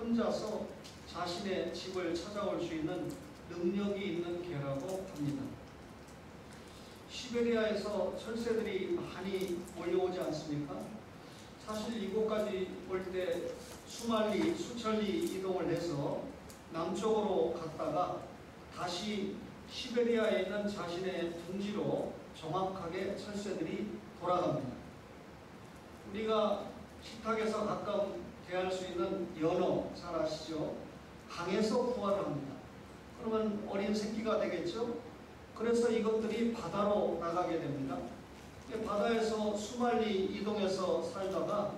혼자서 자신의 집을 찾아올 수 있는 능력이 있는 개라고 합니다. 시베리아에서 철새들이 많이 몰려오지 않습니까? 사실 이곳까지 올 때 수만리, 수천리 이동을 해서 남쪽으로 갔다가 다시 시베리아에 있는 자신의 둥지로 정확하게 철새들이 돌아갑니다. 우리가 식탁에서 가끔 대할 수 있는 연어 잘 아시죠? 강에서 부화를 합니다. 그러면 어린 새끼가 되겠죠? 그래서 이것들이 바다로 나가게 됩니다. 바다에서 수만리 이동해서 살다가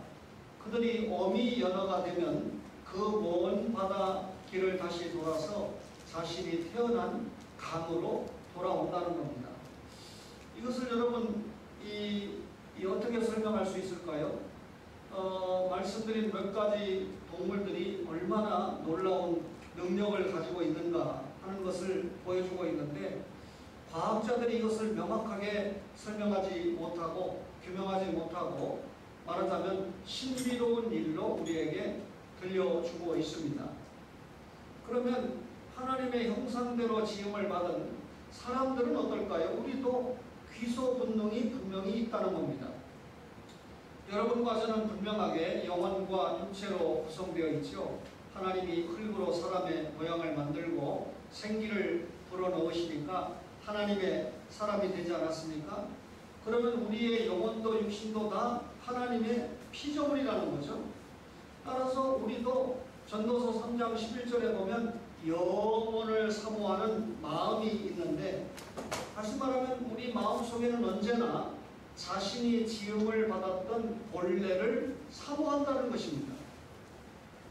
그들이 어미 연어가 되면 그 먼 바다 길을 다시 돌아서 자신이 태어난 강으로 돌아온다는 겁니다. 이것을 여러분 어떻게 설명할 수 있을까요? 말씀드린 몇 가지 동물들이 얼마나 놀라운 능력을 가지고 있는가 하는 것을 보여주고 있는데, 과학자들이 이것을 명확하게 설명하지 못하고 규명하지 못하고 말하자면 신비로운 일로 우리에게 들려주고 있습니다. 그러면 하나님의 형상대로 지음을 받은 사람들은 어떨까요? 우리도 귀소 본능이 분명히 있다는 겁니다. 여러분과 저는 분명하게 영혼과 육체로 구성되어 있죠. 하나님이 흙으로 사람의 모양을 만들고 생기를 불어넣으시니까 하나님의 사람이 되지 않았습니까? 그러면 우리의 영혼도 육신도 다 하나님의 피조물이라는 거죠. 따라서 우리도 전도서 3장 11절에 보면 영혼을 사모하는 마음이 있는데, 다시 말하면 우리 마음속에는 언제나 자신이 지음을 받았던 본래를 사모한다는 것입니다.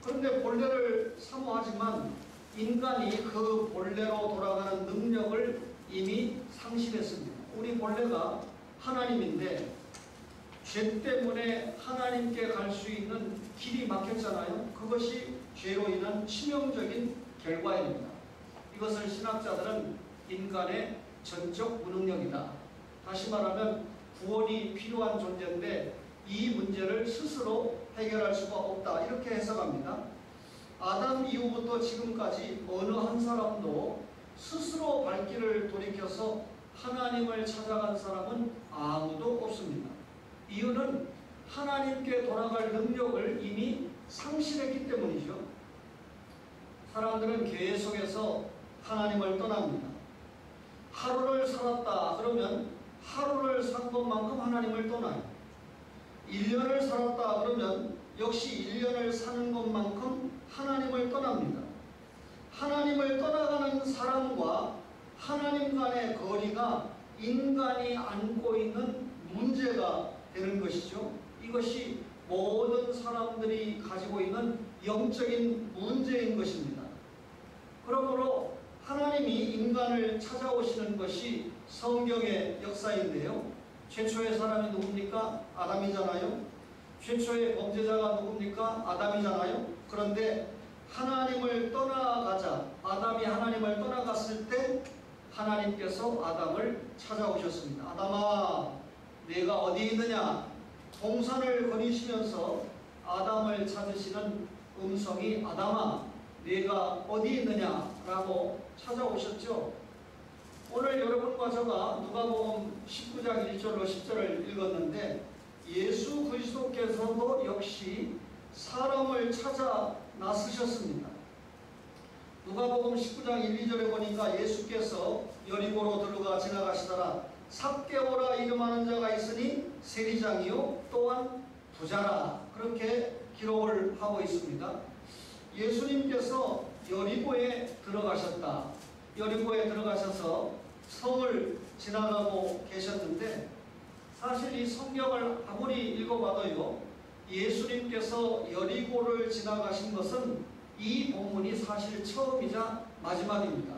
그런데 본래를 사모하지만 인간이 그 본래로 돌아가는 능력을 이미 상실했습니다. 우리 본래가 하나님인데 죄 때문에 하나님께 갈 수 있는 길이 막혔잖아요. 그것이 죄로 인한 치명적인 결과입니다. 이것을 신학자들은 인간의 전적 무능력이다. 다시 말하면 구원이 필요한 존재인데 이 문제를 스스로 해결할 수가 없다. 이렇게 해석합니다. 아담 이후부터 지금까지 어느 한 사람도 스스로 발길을 돌이켜서 하나님을 찾아간 사람은 아무도 없습니다. 이유는 하나님께 돌아갈 능력을 이미 상실했기 때문이죠. 사람들은 계속해서 하나님을 떠납니다. 하루를 살았다 그러면 하루를 산 것만큼 하나님을 떠나요. 1년을 살았다 그러면 역시 1년을 사는 것만큼 하나님을 떠납니다. 하나님을 떠나가는 사람과 하나님 간의 거리가 인간이 안고 있는 문제가 되는 것이죠. 이것이 모든 사람들이 가지고 있는 영적인 문제인 것입니다. 그러므로 하나님이 인간을 찾아오시는 것이 성경의 역사인데요. 최초의 사람이 누굽니까? 아담이잖아요. 최초의 범죄자가 누굽니까? 아담이잖아요. 그런데 하나님을 떠나가자, 아담이 하나님을 떠나갔을 때 하나님께서 아담을 찾아오셨습니다. 아담아, 내가 어디 있느냐? 동산을 거니시면서 아담을 찾으시는 음성이 아담아, 내가 어디 있느냐? 라고 찾아오셨죠. 오늘 여러분과 제가 누가복음 19장 1절로 10절을 읽었는데, 예수 그리스도께서도 역시 사람을 찾아 나서셨습니다. 누가복음 19장 1, 2절에 보니까 예수께서 여리고로 들어가 지나가시다가 삭개오라 이름하는 자가 있으니 세리장이요 또한 부자라, 그렇게 기록을 하고 있습니다. 예수님께서 여리고에 들어가셨다. 여리고에 들어가셔서 성을 지나가고 계셨는데, 사실 이 성경을 아무리 읽어봐도요, 예수님께서 여리고를 지나가신 것은 이 본문이 사실 처음이자 마지막입니다.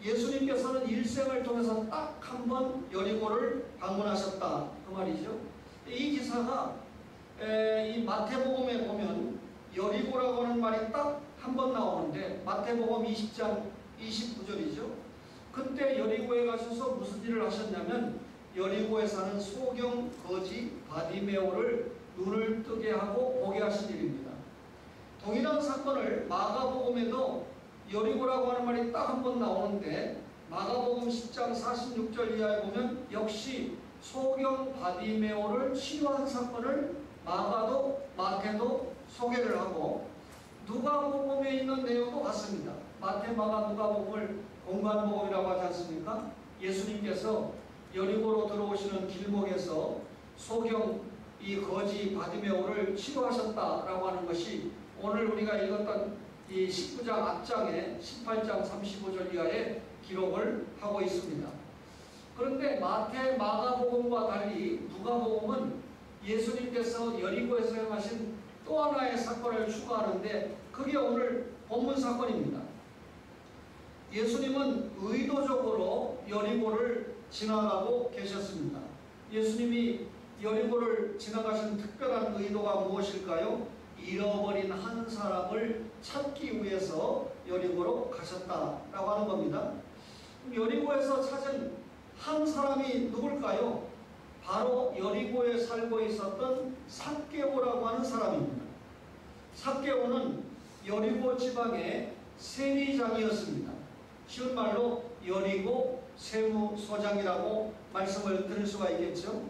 예수님께서는 일생을 통해서 딱 한 번 여리고를 방문하셨다, 그 말이죠. 이 기사가 이 마태복음에 보면 여리고라고 하는 말이 딱 한 번 나오는데, 마태복음 20장 29절이죠. 그때 여리고에 가셔서 무슨 일을 하셨냐면, 여리고에 사는 소경 거지 바디메오를 눈을 뜨게 하고 보게 하신 일입니다. 동일한 사건을 마가복음에도 여리고라고 하는 말이 딱 한 번 나오는데 마가복음 10장 46절 이하에 보면 역시 소경 바디메오를 치료한 사건을 마가도 마태도 소개를 하고 누가복음에 있는 내용도 같습니다. 마태, 마가, 누가복음을 공관복음이라고 하지 않습니까? 예수님께서 여리고로 들어오시는 길목에서 소경 이 거지 바디메오를 치료하셨다라고 하는 것이 오늘 우리가 읽었던 이 19장 앞장에 18장 35절 이하에 기록을 하고 있습니다. 그런데 마태, 마가복음과 달리 누가복음은 예수님께서 여리고에서 행하신 또 하나의 사건을 추가하는데 그게 오늘 본문 사건입니다. 예수님은 의도적으로 여리고를 지나가고 계셨습니다. 예수님이 여리고를 지나가신 특별한 의도가 무엇일까요? 잃어버린 한 사람을 찾기 위해서 여리고로 가셨다라고 하는 겁니다. 여리고에서 찾은 한 사람이 누굴까요? 바로 여리고에 살고 있었던 삭개오라고 하는 사람입니다. 삭개오는 여리고 지방의 세리장이었습니다. 쉬운 말로 여리고 세무소장이라고 말씀을 드릴 수가 있겠죠.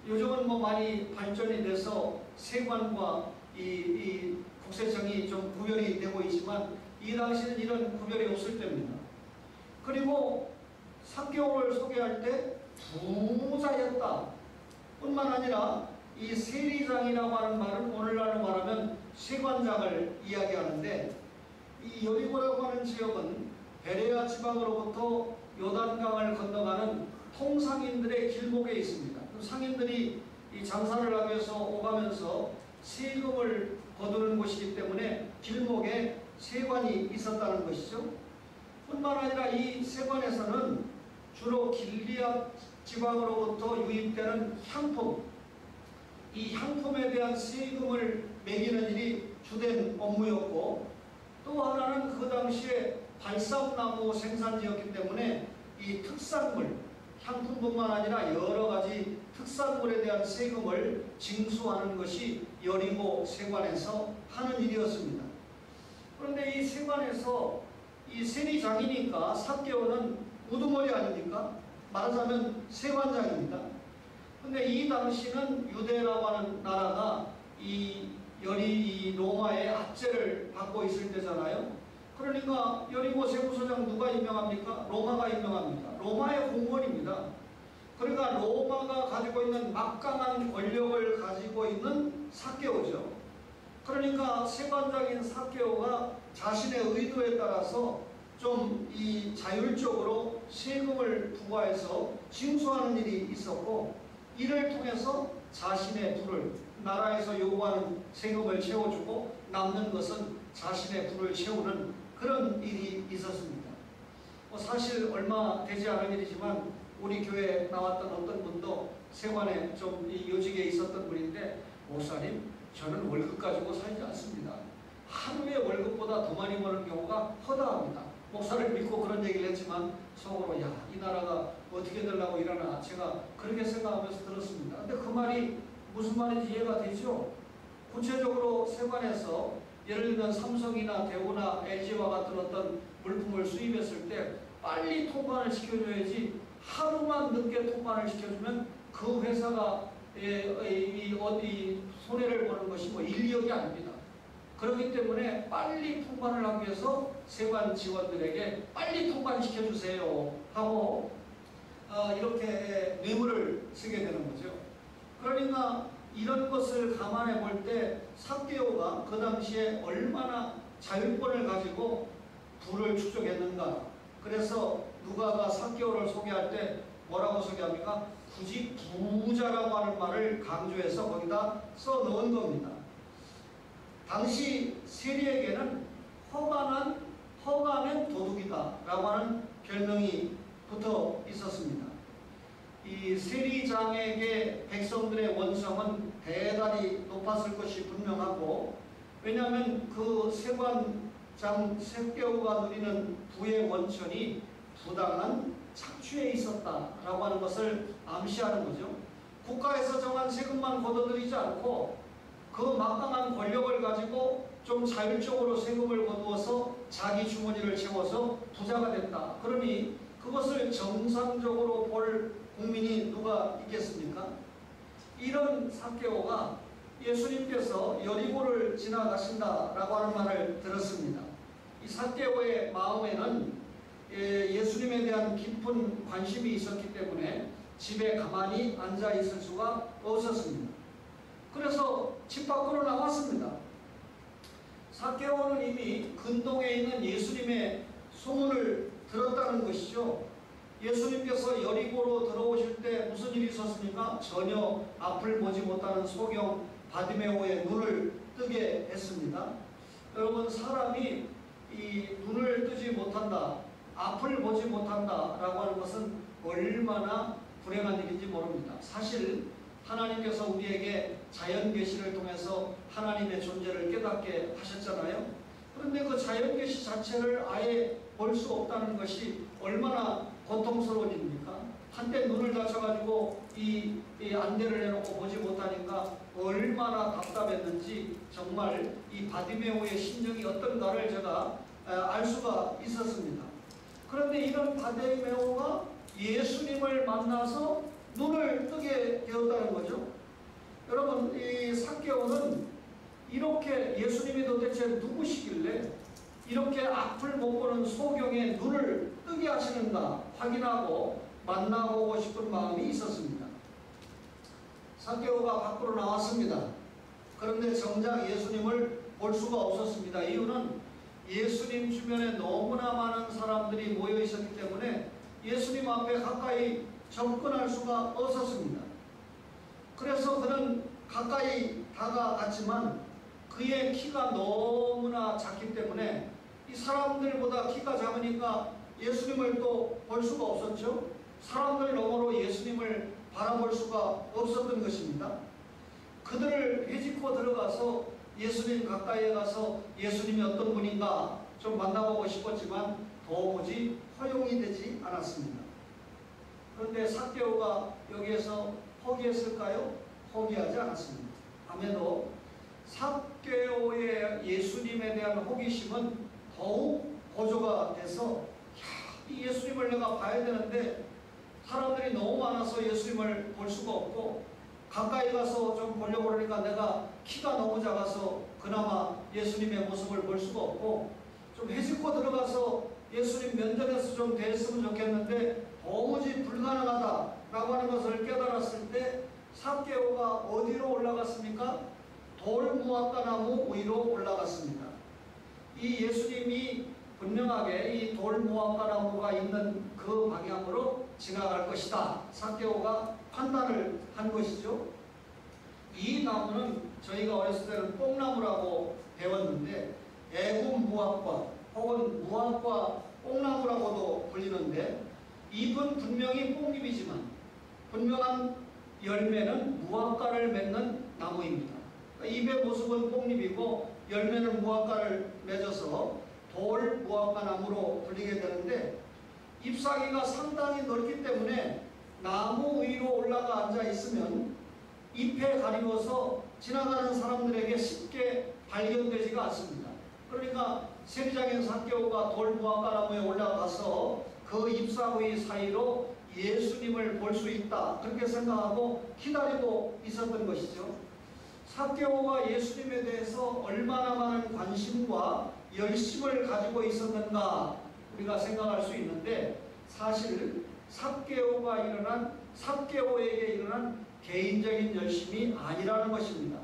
요즘은 뭐 많이 발전이 돼서 세관과 이 국세청이 좀 구별이 되고 있지만 이 당시에는 이런 구별이 없을 때입니다. 그리고 삭개오를 소개할 때 부자였다 뿐만 아니라 이 세리장이라고 하는 말은 오늘날로 말하면 세관장을 이야기하는데 이 여리고라고 하는 지역은 베레아 지방으로부터 요단강을 건너가는 통상인들의 길목에 있습니다. 상인들이 이 장사를 하기 위해서 오가면서 세금을 거두는 곳이기 때문에 길목에 세관이 있었다는 것이죠. 뿐만 아니라 이 세관에서는 주로 길리앗 지방으로부터 유입되는 향품, 이 향품에 대한 세금을 매기는 일이 주된 업무였고 또 하나는 그 당시에 발삼나무 생산지였기 때문에 이 특산물, 향품뿐만 아니라 여러 가지 특산물에 대한 세금을 징수하는 것이 여리고 세관에서 하는 일이었습니다. 그런데 이 세관에서 이 세리장이니까 삭개오는 우두머리 아닙니까? 말하자면 세관장입니다. 그런데 이 당시는 유대라고 하는 나라가 이 로마의 압제를 받고 있을 때잖아요. 그러니까 여리고 세무소장 누가 임명합니까? 로마가 임명합니다. 로마의 공무원입니다. 그러니까 로마가 가지고 있는 막강한 권력을 가지고 있는 삭개오죠. 그러니까 세관장인 삭개오가 자신의 의도에 따라서 좀 이 자율적으로 세금을 부과해서 징수하는 일이 있었고 이를 통해서 자신의 부를 나라에서 요구하는 세금을 채워주고 남는 것은 자신의 부를 채우는 그런 일이 있었습니다. 사실 얼마 되지 않은 일이지만 우리 교회에 나왔던 어떤 분도 세관에 좀 요직에 있었던 분인데 목사님 저는 월급 가지고 살지 않습니다. 하루의 월급보다 더 많이 버는 경우가 허다합니다. 목사를 믿고 그런 얘기를 했지만 속으로 야, 이 나라가 어떻게 되려고 이러나 제가 그렇게 생각하면서 들었습니다. 근데 그 말이 무슨 말인지 이해가 되죠? 구체적으로 세관에서 예를 들면 삼성이나 대우나 LG와 같은 어떤 물품을 수입했을 때 빨리 통관을 시켜줘야지 하루만 늦게 통관을 시켜주면 그 회사가 어디 손해를 보는 것이 뭐 인력이 아닙니다. 그렇기 때문에 빨리 통관을 하기 위해서 세관 직원들에게 빨리 통관시켜주세요 하고 이렇게 뇌물을 쓰게 되는 거죠. 그러니까 이런 것을 감안해 볼 때 삭개오가 그 당시에 얼마나 자율권을 가지고 부를 축적했는가. 그래서 누가가 삭개오를 소개할 때 뭐라고 소개합니까? 굳이 부자라고 하는 말을 강조해서 거기다 써 넣은 겁니다. 당시 세리에게는 허가는 도둑이다 라고 하는 별명이 붙어 있었습니다. 이 세리장에게 백성들의 원성은 대단히 높았을 것이 분명하고 왜냐하면 그 세관장 삭개오가 누리는 부의 원천이 부당한 착취에 있었다라고 하는 것을 암시하는 거죠. 국가에서 정한 세금만 걷어들이지 않고 그 막강한 권력을 가지고 그래서 좀 자율적으로 세금을 거두어서 자기 주머니를 채워서 부자가 됐다. 그러니 그것을 정상적으로 볼 국민이 누가 있겠습니까? 이런 삭개오가 예수님께서 여리고를 지나가신다라고 하는 말을 들었습니다. 이 삭개오의 마음에는 예수님에 대한 깊은 관심이 있었기 때문에 집에 가만히 앉아 있을 수가 없었습니다. 그래서 집 밖으로 나왔습니다. 삭개오는 이미 근동에 있는 예수님의 소문을 들었다는 것이죠. 예수님께서 여리고로 들어오실 때 무슨 일이 있었습니까? 전혀 앞을 보지 못하는 소경 바디메오의 눈을 뜨게 했습니다. 여러분, 사람이 이 눈을 뜨지 못한다, 앞을 보지 못한다 라고 하는 것은 얼마나 불행한 일인지 모릅니다. 사실 하나님께서 우리에게 자연 계시를 통해서 하나님의 존재를 깨닫게 하셨잖아요. 그런데 그 자연 계시 자체를 아예 볼 수 없다는 것이 얼마나 고통스러운 일입니까? 한때 눈을 다쳐가지고 이 안대를 내놓고 보지 못하니까 얼마나 답답했는지 정말 이 바디메오의 심정이 어떤가를 제가 알 수가 있었습니다. 그런데 이런 바디메오가 예수님을 만나서 눈을 뜨게 되었다는 거죠. 여러분, 이 삭개오는 이렇게 예수님이 도대체 누구시길래 이렇게 앞을 못 보는 소경의 눈을 뜨게 하시는가 확인하고 만나보고 싶은 마음이 있었습니다. 삭개오가 밖으로 나왔습니다. 그런데 정작 예수님을 볼 수가 없었습니다. 이유는 예수님 주변에 너무나 많은 사람들이 모여 있었기 때문에 예수님 앞에 가까이 접근할 수가 없었습니다. 그래서 그는 가까이 다가갔지만 그의 키가 너무나 작기 때문에 이 사람들보다 키가 작으니까 예수님을 또 볼 수가 없었죠. 사람들 너머로 예수님을 바라볼 수가 없었던 것입니다. 그들을 헤집고 들어가서 예수님 가까이에 가서 예수님이 어떤 분인가 좀 만나보고 싶었지만 도무지 허용이 되지 않았습니다. 그런데 삭개오가 여기에서 포기했을까요? 포기하지 않았습니다. 아무래도 삭개오의 예수님에 대한 호기심은 더욱 고조가 돼서 이 예수님을 내가 봐야 되는데 사람들이 너무 많아서 예수님을 볼 수가 없고 가까이 가서 좀 보려고 그러니까 내가 키가 너무 작아서 그나마 예수님의 모습을 볼 수가 없고 좀 헤집고 들어가서 예수님 면전에서 좀 대했으면 좋겠는데 도무지 불가능하다라고 하는 것을 깨달았을 때 삭개오가 어디로 올라갔습니까? 돌무화과 나무 위로 올라갔습니다. 이 예수님이 분명하게 이 돌무화과 나무가 있는 그 방향으로 지나갈 것이다. 삭개오가 판단을 한 것이죠. 이 나무는 저희가 어렸을 때는 뽕나무라고 배웠는데 애국무화과 혹은 무화과 뽕나무라고도 불리는데 잎은 분명히 뽕잎이지만 분명한 열매는 무화과를 맺는 나무입니다. 잎의 모습은 뽕잎이고 열매는 무화과를 맺어서 돌 무화과 나무로 불리게 되는데 잎사귀가 상당히 넓기 때문에 나무 위로 올라가 앉아 있으면 잎에 가리워서 지나가는 사람들에게 쉽게 발견되지가 않습니다. 그러니까 세리장인 삭개오가 돌 무화과 나무에 올라가서 그 잎사귀 사이로 예수님을 볼 수 있다 그렇게 생각하고 기다리고 있었던 것이죠. 삭개오가 예수님에 대해서 얼마나 많은 관심과 열심을 가지고 있었는가 우리가 생각할 수 있는데 사실 삭개오에게 일어난 개인적인 열심이 아니라는 것입니다.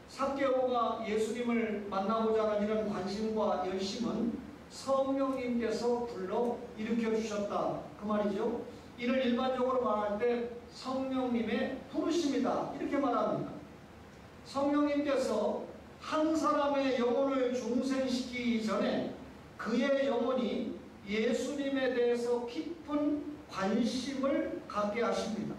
삭개오가 예수님을 만나고자 하는 이런 관심과 열심은 성령님께서 불러 일으켜 주셨다 그 말이죠. 이를 일반적으로 말할 때 성령님의 부르심이다 이렇게 말합니다. 성령님께서 한 사람의 영혼을 중생시키기 전에 그의 영혼이 예수님에 대해서 깊은 관심을 갖게 하십니다.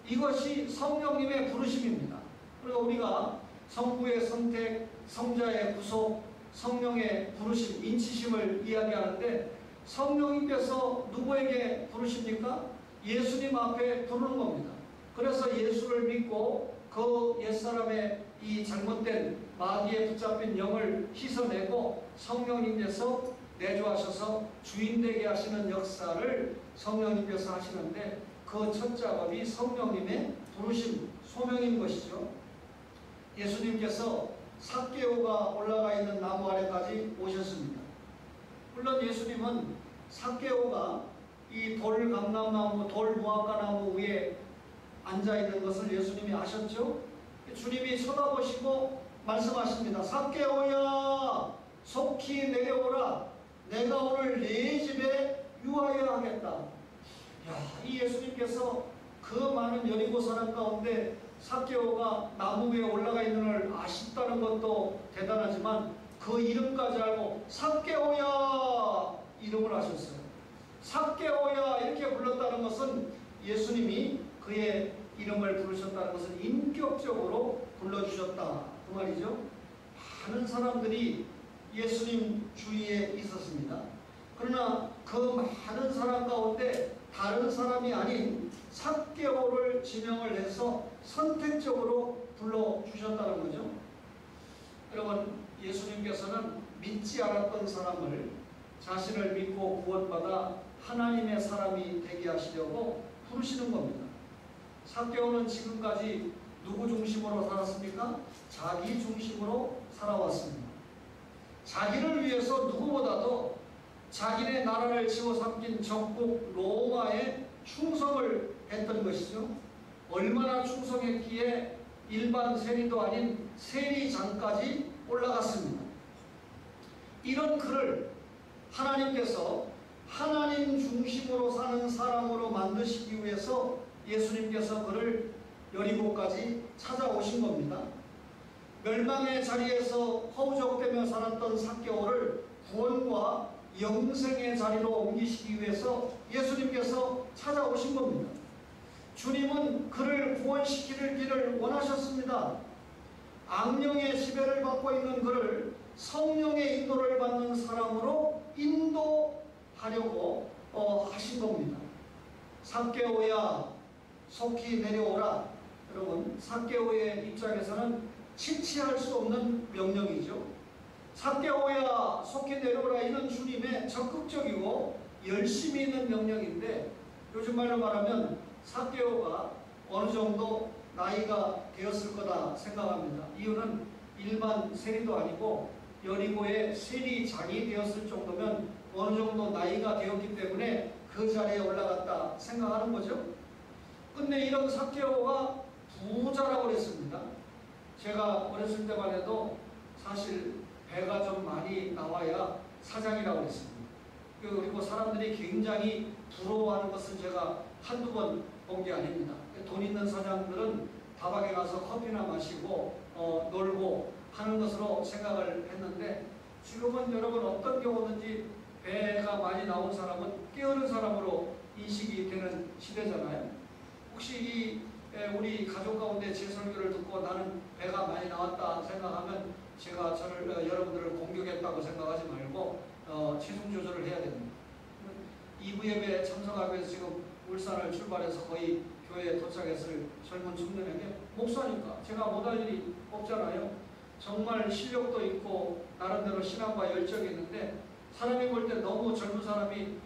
이것이 성령님의 부르심입니다. 그리고 우리가 성부의 선택, 성자의 구속, 성령의 부르심, 인치심을 이야기하는데 성령님께서 누구에게 부르십니까? 예수님 앞에 부르는 겁니다. 그래서 예수를 믿고 그 옛사람의 이 잘못된 마귀에 붙잡힌 영을 씻어내고 성령님께서 내주하셔서 주인 되게 하시는 역사를 성령님께서 하시는데 그 첫 작업이 성령님의 부르심, 소명인 것이죠. 예수님께서 삭개오가 올라가 있는 나무 아래까지 오셨습니다. 물론 예수님은 삭개오가 이 돌감람나무, 돌무화과나무 위에 앉아있는 것을 예수님이 아셨죠? 주님이 쳐다보시고 말씀하십니다. 삭개오야, 속히 내려오라. 내가 오늘 네 집에 유하여 하겠다. 이 예수님께서 그 많은 여리고 사람 가운데 삭개오가 나무 위에 올라가 있는 걸 아쉽다는 것도 대단하지만 그 이름까지 알고 삭개오야 이름을 하셨어요. 삭개오야 이렇게 불렀다는 것은 예수님이 그의 이름을 부르셨다는 것은 인격적으로 불러주셨다 그 말이죠. 많은 사람들이 예수님 주위에 있었습니다. 그러나 그 많은 사람 가운데 다른 사람이 아닌 삭개오를 지명을 해서 선택적으로 불러주셨다는 거죠. 여러분, 예수님께서는 믿지 않았던 사람을 자신을 믿고 구원받아 하나님의 사람이 되게 하시려고 부르시는 겁니다. 삭개오는 지금까지 누구 중심으로 살았습니까? 자기 중심으로 살아왔습니다. 자기를 위해서 누구보다도 자기네 나라를 지어 삼긴 적국 로마에 충성을 했던 것이죠. 얼마나 충성했기에 일반 세리도 아닌 세리장까지 올라갔습니다. 이런 그를 하나님께서 하나님 중심으로 사는 사람으로 만드시기 위해서 예수님께서 그를 여리고까지 찾아오신 겁니다. 멸망의 자리에서 허우적대며 살았던 삭개오를 구원과 영생의 자리로 옮기시기 위해서 예수님께서 찾아오신 겁니다. 주님은 그를 구원시키기를 원하셨습니다. 악령의 지배를 받고 있는 그를 성령의 인도를 받는 사람으로 인도하려고 하신 겁니다. 삭개오야 속히 내려오라. 여러분, 삭개오의 입장에서는 지체할 수 없는 명령이죠. 삭개오야 속히 내려오라. 이는 주님의 적극적이고 열심히 있는 명령인데 요즘 말로 말하면 삭개오가 어느 정도 나이가 되었을 거다 생각합니다. 이유는 일반 세리도 아니고 여리고의 세리장이 되었을 정도면 어느 정도 나이가 되었기 때문에 그 자리에 올라갔다 생각하는 거죠. 근데 이런 삭개오가 부자라고 그랬습니다. 제가 어렸을 때만 해도 사실 배가 좀 많이 나와야 사장이라고 했습니다. 그리고 사람들이 굉장히 부러워하는 것은 제가 한두 번 본 게 아닙니다. 돈 있는 사장들은 다방에 가서 커피나 마시고 놀고 하는 것으로 생각을 했는데 지금은 여러분 어떤 경우든지 배가 많이 나온 사람은 깨어른 사람으로 인식이 되는 시대잖아요. 혹시 우리 가족 가운데 제 설교를 듣고 나는 배가 많이 나왔다 생각하면 제가 여러분들을 공격했다고 생각하지 말고 체중 조절을 해야 됩니다. 2부 예배에 참석하기 위해서 지금 울산을 출발해서 거의 교회에 도착했을 젊은 청년에게 목사니까 제가 못할 일이 없잖아요. 정말 실력도 있고 나름대로 신앙과 열정이 있는데 사람이 볼 때 너무 젊은 사람이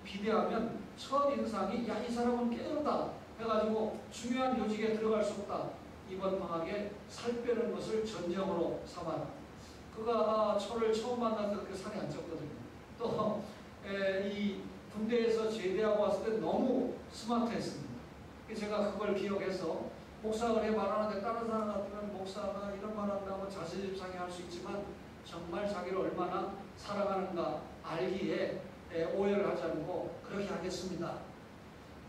비대하면 첫 인상이 야, 이 사람은 깨어르다 해가지고 중요한 요직에 들어갈 수 없다. 이번 방학에 살 빼는 것을 전쟁으로 삼아라. 그가 저를 처음 만났을 때 그 살이 안 쪘거든요. 또 이 군대에서 제대하고 왔을 때 너무 스마트했습니다. 제가 그걸 기억해서 목사가 그래 말하는데 다른 사람 같으면 목사가 이런 말한다고 자존심 상해할 수 있지만 정말 자기를 얼마나 사랑하는가 알기에 오해를 하지 않고 그렇게 하겠습니다.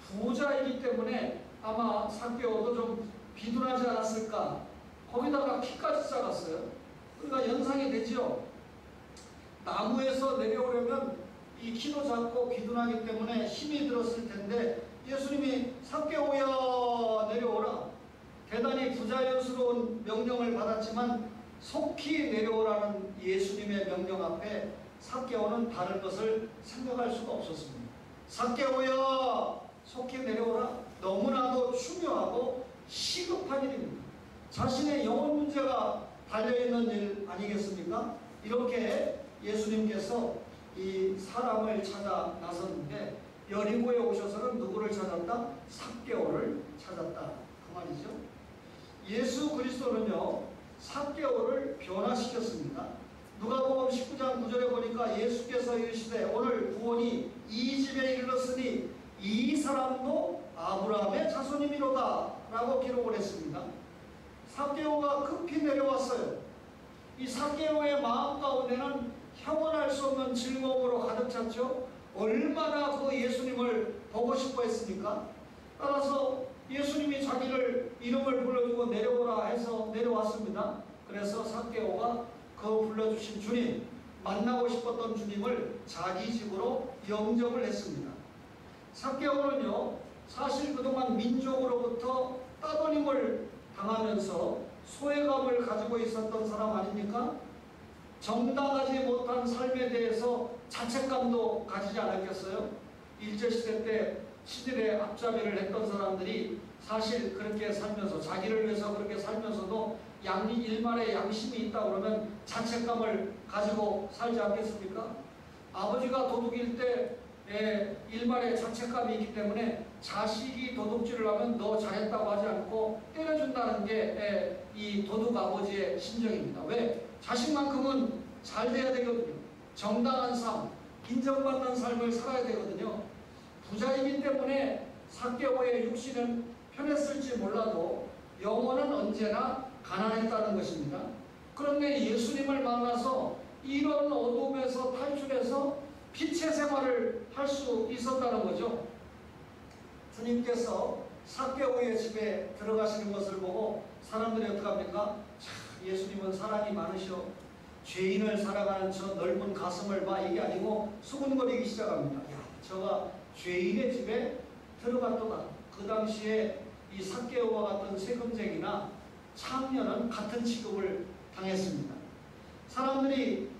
부자이기 때문에 아마 삭개오도 좀 비둔하지 않았을까. 거기다가 키까지 작았어요. 그러니까 연상이 되죠. 나무에서 내려오려면 이 키도 작고 비둔하기 때문에 힘이 들었을 텐데 예수님이 삭개오야 내려오라. 대단히 부자연스러운 명령을 받았지만 속히 내려오라는 예수님의 명령 앞에 삭개오는 다른 것을 생각할 수가 없었습니다. 삭개오야 속히 내려오라. 너무나도 중요하고 시급한 일입니다. 자신의 영혼 문제가 달려있는 일 아니겠습니까? 이렇게 예수님께서 이 사람을 찾아 나섰는데 여리고에 오셔서는 누구를 찾았다? 삭개오를 찾았다 그 말이죠. 예수 그리스도는요 삭개오를 변화시켰습니다. 누가복음 19장 9절에 보니까 예수께서 이르시되 오늘 구원이 이 집에 이르렀으니 이 사람도 아브라함의 자손이미로다 라고 기록을 했습니다. 삭개오가 급히 내려왔어요. 이 삭개오의 마음 가운데는 형언할 수 없는 즐거움으로 가득 찼죠. 얼마나 그 예수님을 보고 싶어 했습니까? 따라서 예수님이 자기를 이름을 불러주고 내려오라 해서 내려왔습니다. 그래서 삭개오가 그 불러주신 주님, 만나고 싶었던 주님을 자기 집으로 영접을 했습니다. 삭개오는요 사실 그동안 민족으로부터 따돌림을 당하면서 소외감을 가지고 있었던 사람 아닙니까? 정당하지 못한 삶에 대해서 자책감도 가지지 않았겠어요? 일제시대 때 시들의 앞잡이를 했던 사람들이 사실 그렇게 살면서 자기를 위해서 그렇게 살면서도 일말의 양심이 있다 그러면 자책감을 가지고 살지 않겠습니까? 아버지가 도둑일 때 일말의 자책감이 있기 때문에 자식이 도둑질을 하면 너 잘했다고 하지 않고 때려준다는 게 이 도둑 아버지의 심정입니다. 왜? 자식만큼은 잘 돼야 되거든요. 정당한 삶, 인정받는 삶을 살아야 되거든요. 부자이기 때문에 삭개오의 육신은 편했을지 몰라도 영혼은 언제나 가난했다는 것입니다. 그런데 예수님을 만나서 이런 어둠에서 탈출해서 빛의 생활을 할 수 있었다는 거죠. 주님께서 삭개오의 집에 들어가시는 것을 보고 사람들이 어떻게 합니까? 예수님은 사랑이 많으셔. 죄인을 살아가는 저 넓은 가슴을 봐. 이게 아니고 수군거리기 시작합니다. 야, 저가 죄인의 집에 들어갔도다. 그 당시에 이 삭개오와 같은 세금쟁이나 창녀는 같은 취급을 당했습니다. 사람들이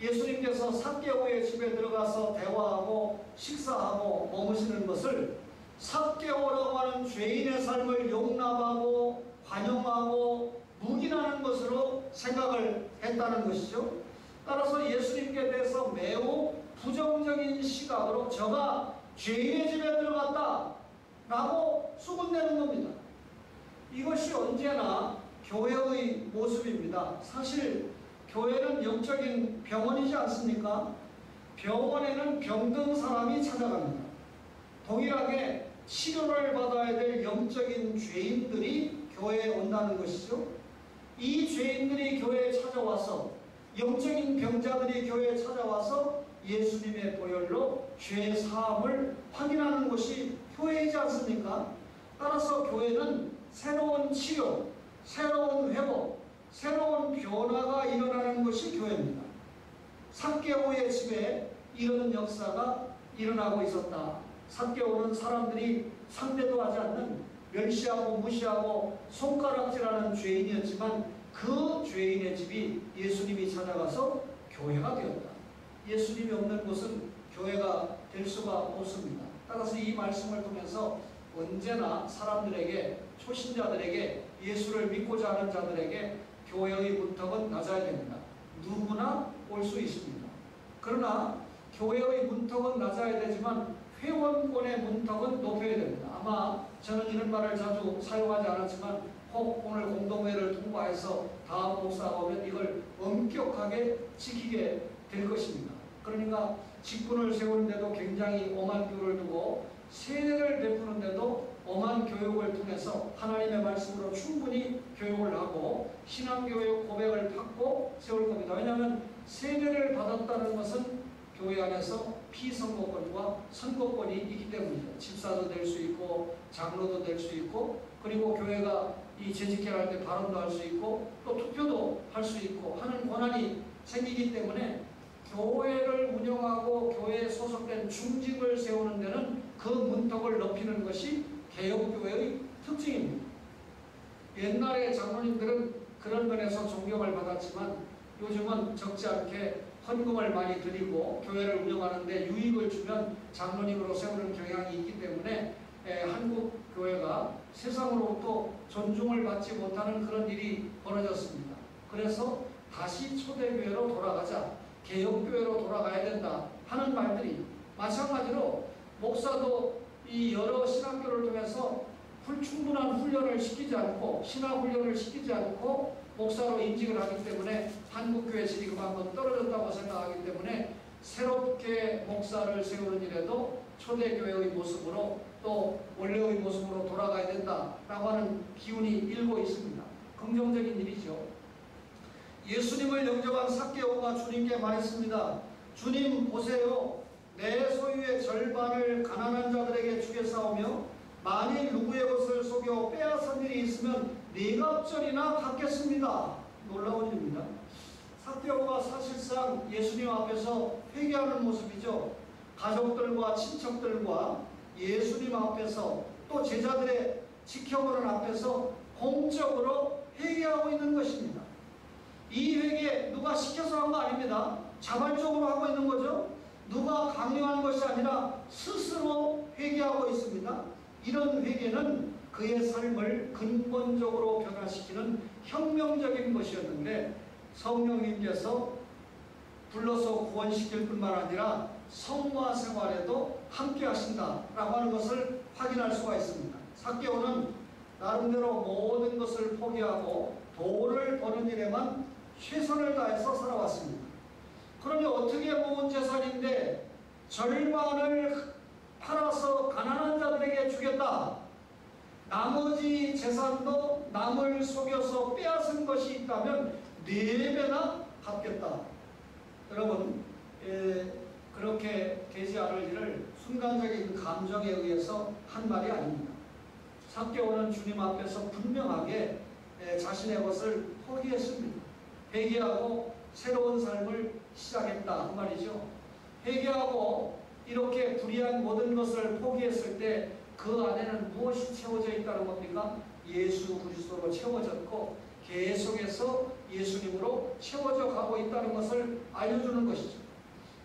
예수님께서 삭개오의 집에 들어가서 대화하고 식사하고 머무시는 것을 삭개오라고 하는 죄인의 삶을 용납하고 환영하고 묵인하는 것으로 생각을 했다는 것이죠. 따라서 예수님께 대해서 매우 부정적인 시각으로 저가 죄인의 집에 들어갔다 라고 수군대는 겁니다. 이것이 언제나 교회의 모습입니다. 사실 교회는 영적인 병원이지 않습니까? 병원에는 병든 사람이 찾아갑니다. 동일하게 치료를 받아야 될 영적인 죄인들이 교회에 온다는 것이죠. 이 죄인들이 교회에 찾아와서 영적인 병자들이 교회에 찾아와서 예수님의 보혈로 죄의 사함을 확인하는 것이 교회이지 않습니까? 따라서 교회는 새로운 치료, 새로운 회복, 새로운 변화가 일어나는 것이 교회입니다. 삭개오의 집에 이러는 역사가 일어나고 있었다. 삭개오는 사람들이 상대도 하지 않는 멸시하고 무시하고 손가락질하는 죄인이었지만 그 죄인의 집이 예수님이 찾아가서 교회가 되었다. 예수님이 없는 곳은 교회가 될 수가 없습니다. 따라서 이 말씀을 통해서 언제나 사람들에게, 초신자들에게, 예수를 믿고자 하는 자들에게 교회의 문턱은 낮아야 됩니다. 누구나 올 수 있습니다. 그러나 교회의 문턱은 낮아야 되지만 회원권의 문턱은 높여야 됩니다. 아마 저는 이런 말을 자주 사용하지 않았지만 혹 오늘 공동회를 통과해서 다음 목사가 오면 이걸 엄격하게 지키게 될 것입니다. 그러니까 직분을 세우는데도 굉장히 엄한 교를 두고 세례를 베푸는데도 엄한 교육을 통해서 하나님의 말씀으로 충분히 교육을 하고 신앙교육 고백을 받고 세울 겁니다. 왜냐하면 세례를 받았다는 것은 교회 안에서 피선거권과 선거권이 있기 때문이죠. 집사도 될 수 있고 장로도 될 수 있고 그리고 교회가 이 재직회할 때 발언도 할 수 있고 또 투표도 할 수 있고 하는 권한이 생기기 때문에 교회를 운영하고 교회에 소속된 중직을 세우는 데는 그 문턱을 높이는 것이 개혁교회의 특징입니다. 옛날에 장로님들은 그런 면에서 존경을 받았지만 요즘은 적지 않게 헌금을 많이 드리고 교회를 운영하는데 유익을 주면 장로님으로 세우는 경향이 있기 때문에 한국 교회가 세상으로부터 존중을 받지 못하는 그런 일이 벌어졌습니다. 그래서 다시 초대교회로 돌아가자, 개혁교회로 돌아가야 된다 하는 말들이, 마찬가지로 목사도 이 여러 신학교를 통해서 충분한 훈련을 시키지 않고, 신학훈련을 시키지 않고 목사로 인직을 하기 때문에 한국교회 질이 그만큼 떨어졌다고 생각하기 때문에 새롭게 목사를 세우는 일에도 초대교회의 모습으로 또 원래의 모습으로 돌아가야 된다라고 하는 기운이 일고 있습니다. 긍정적인 일이죠. 예수님을 영접한 삭개오가 주님께 말했습니다. 주님 보세요. 내 소유의 절반을 가난한 자들에게 주겠사오며 만일 누구의 것을 속여 빼앗은 일이 있으면 4갑절이나 갚겠습니다. 놀라운 일입니다. 삭개오가 사실상 예수님 앞에서 회개하는 모습이죠. 가족들과 친척들과 예수님 앞에서 또 제자들의 지켜보는 앞에서 공적으로 회개하고 있는 것입니다. 이 회개 누가 시켜서 한 거 아닙니다. 자발적으로 하고 있는 거죠. 누가 강요한 것이 아니라 스스로 회개하고 있습니다. 이런 회개는 그의 삶을 근본적으로 변화시키는 혁명적인 것이었는데, 성령님께서 불러서 구원시킬 뿐만 아니라 성화 생활에도 함께 하신다라고 하는 것을 확인할 수가 있습니다. 삭개오는 나름대로 모든 것을 포기하고 돈을 버는 일에만 최선을 다해서 살아왔습니다. 그러면 어떻게 모은 재산인데 절반을 팔아서 가난한 자들에게 주겠다. 나머지 재산도 남을 속여서 빼앗은 것이 있다면 4배나 갚겠다. 여러분, 그렇게 되지 않을 일을 순간적인 감정에 의해서 한 말이 아닙니다. 삭개오는 주님 앞에서 분명하게 자신의 것을 포기했습니다. 회개하고 새로운 삶을 시작했다 그 말이죠. 회개하고 이렇게 불의한 모든 것을 포기했을 때 그 안에는 무엇이 채워져 있다는 겁니까? 예수 그리스도로 채워졌고 계속해서 예수님으로 채워져 가고 있다는 것을 알려주는 것이죠.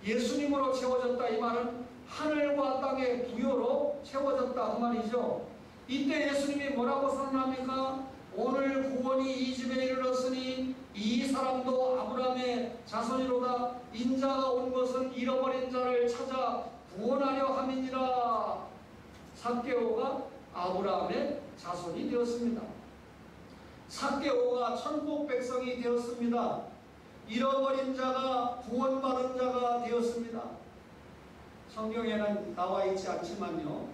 예수님으로 채워졌다 이 말은 하늘과 땅의 부여로 채워졌다 그 말이죠. 이때 예수님이 뭐라고 선언합니까? 오늘 구원이 이 집에 이르렀으니 이 사람도 아브라함의 자손이로다. 인자가 온 것은 잃어버린 자를 찾아 구원하려 함이니라. 삭개오가 아브라함의 자손이 되었습니다. 삭개오가 천국 백성이 되었습니다. 잃어버린 자가 구원받은 자가 되었습니다. 성경에는 나와 있지 않지만요,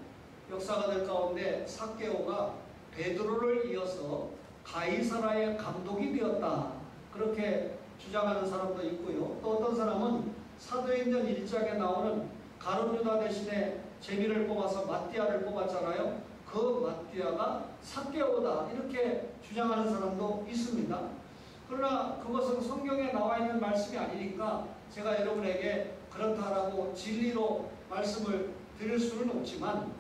역사가들 가운데 삭개오가 베드로를 이어서 가이사라의 감독이 되었다 그렇게 주장하는 사람도 있고요. 또 어떤 사람은 사도행전 1장에 나오는 가룟유다 대신에 제비를 뽑아서 마띠아를 뽑았잖아요. 그 마띠아가 삭개오다 이렇게 주장하는 사람도 있습니다. 그러나 그것은 성경에 나와 있는 말씀이 아니니까 제가 여러분에게 그렇다라고 진리로 말씀을 드릴 수는 없지만,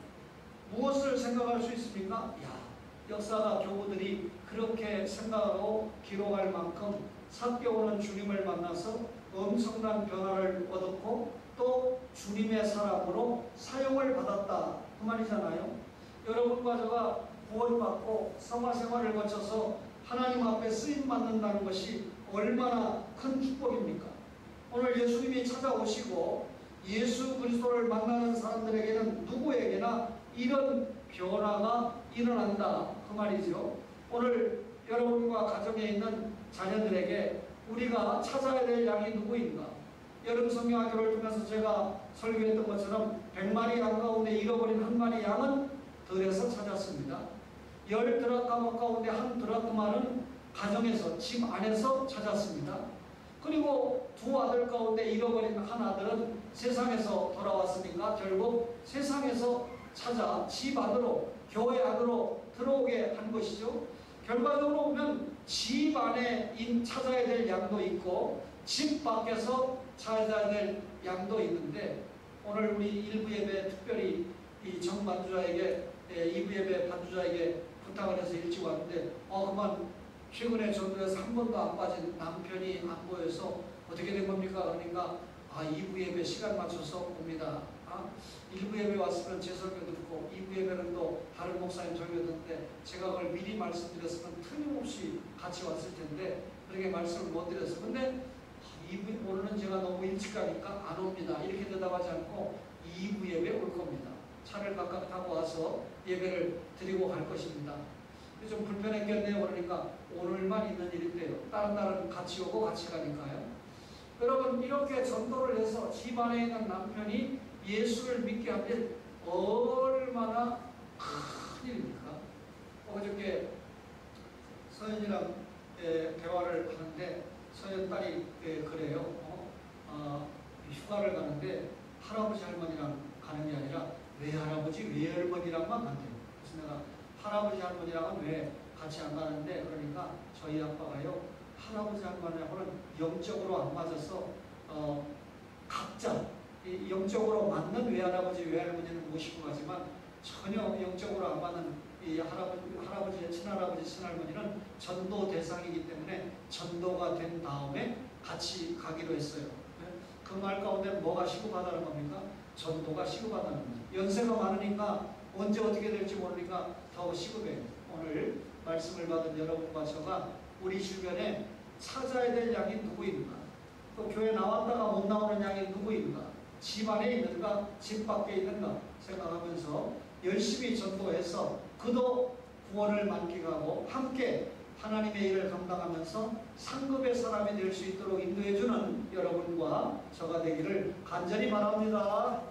무엇을 생각할 수 있습니까? 역사가 교부들이 그렇게 생각하고 기록할 만큼 삭개오는 주님을 만나서 엄청난 변화를 얻었고 또 주님의 사람으로 사용을 받았다 그 말이잖아요. 여러분과 제가 구원받고 성화생활을 거쳐서 하나님 앞에 쓰임받는다는 것이 얼마나 큰 축복입니까? 오늘 예수님이 찾아오시고 예수 그리스도를 만나는 사람들에게는 누구에게나 이런 변화가 일어난다 그 말이죠. 오늘 여러분과 가정에 있는 자녀들에게 우리가 찾아야 될 양이 누구인가? 여름 성경학교를 통해서 제가 설교했던 것처럼 100마리 양 가운데 잃어버린 한 마리 양은 들에서 찾았습니다. 10드라크마 가운데 한 드라크마는 가정에서, 집 안에서 찾았습니다. 그리고 2 아들 가운데 잃어버린 한 아들은 세상에서 돌아왔으니까 결국 세상에서 찾아 집 안으로, 교회 안으로 들어오게 한 것이죠. 결과적으로 보면 집 안에 찾아야 될 양도 있고 집 밖에서 찾아야 될 양도 있는데, 오늘 우리 일부 예배 특별히 이 정반주자에게 2부 예배 반주자에게 부탁을 해서 일찍 왔는데 그만 최근에 전도에서 한 번도 안 빠진 남편이 안 보여서 어떻게 된 겁니까? 그러니까 2부 예배 시간 맞춰서 옵니다. 1부 예배 왔으면 제 설교 듣고 2부 예배는 또 다른 목사님 설교 듣는데 제가 그걸 미리 말씀드렸으면 틀림없이 같이 왔을 텐데 그렇게 말씀을 못 드렸어요. 근데 2부 오늘은 제가 너무 일찍 가니까 안 옵니다. 이렇게 대답하지 않고 2부 예배 올 겁니다. 차를 각각 타고 와서 예배를 드리고 갈 것입니다. 좀 불편했겠네요. 그러니까 오늘만 있는 일인데요. 다른 날은 같이 오고 같이 가니까요. 여러분 이렇게 전도를 해서 집안에 있는 남편이 예수를 믿게 한 일 얼마나 큰 일입니까? 어저께 서연이랑 대화를 하는데 서연 딸이 그래요. 휴가를 가는데 할아버지 할머니랑 가는 게 아니라 외할아버지 외할머니랑만 간대요. 그래서 내가 할아버지 할머니랑은 왜 같이 안 가는데 그러니까 저희 아빠가요 할아버지 할머니하고는 영적으로 안 맞아서 각자 영적으로 맞는 외할아버지 외할머니는 모시고 가지만 전혀 영적으로 안 맞는 이 할아버지 친할아버지 친할머니는 전도 대상이기 때문에 전도가 된 다음에 같이 가기로 했어요. 그 말 가운데 뭐가 시급하다는 겁니까? 전도가 시급하다는 겁니다. 연세가 많으니까 언제 어떻게 될지 모르니까 더 시급해요. 오늘 말씀을 받은 여러분과 저가 우리 주변에 찾아야 될 양이 누구인가? 또 교회 나왔다가 못 나오는 양이 누구인가? 집 안에 있는가? 집 밖에 있는가? 생각하면서 열심히 전도해서 그도 구원을 만끽하고 함께 하나님의 일을 감당하면서 상급의 사람이 될 수 있도록 인도해주는 여러분과 저가 되기를 간절히 바랍니다.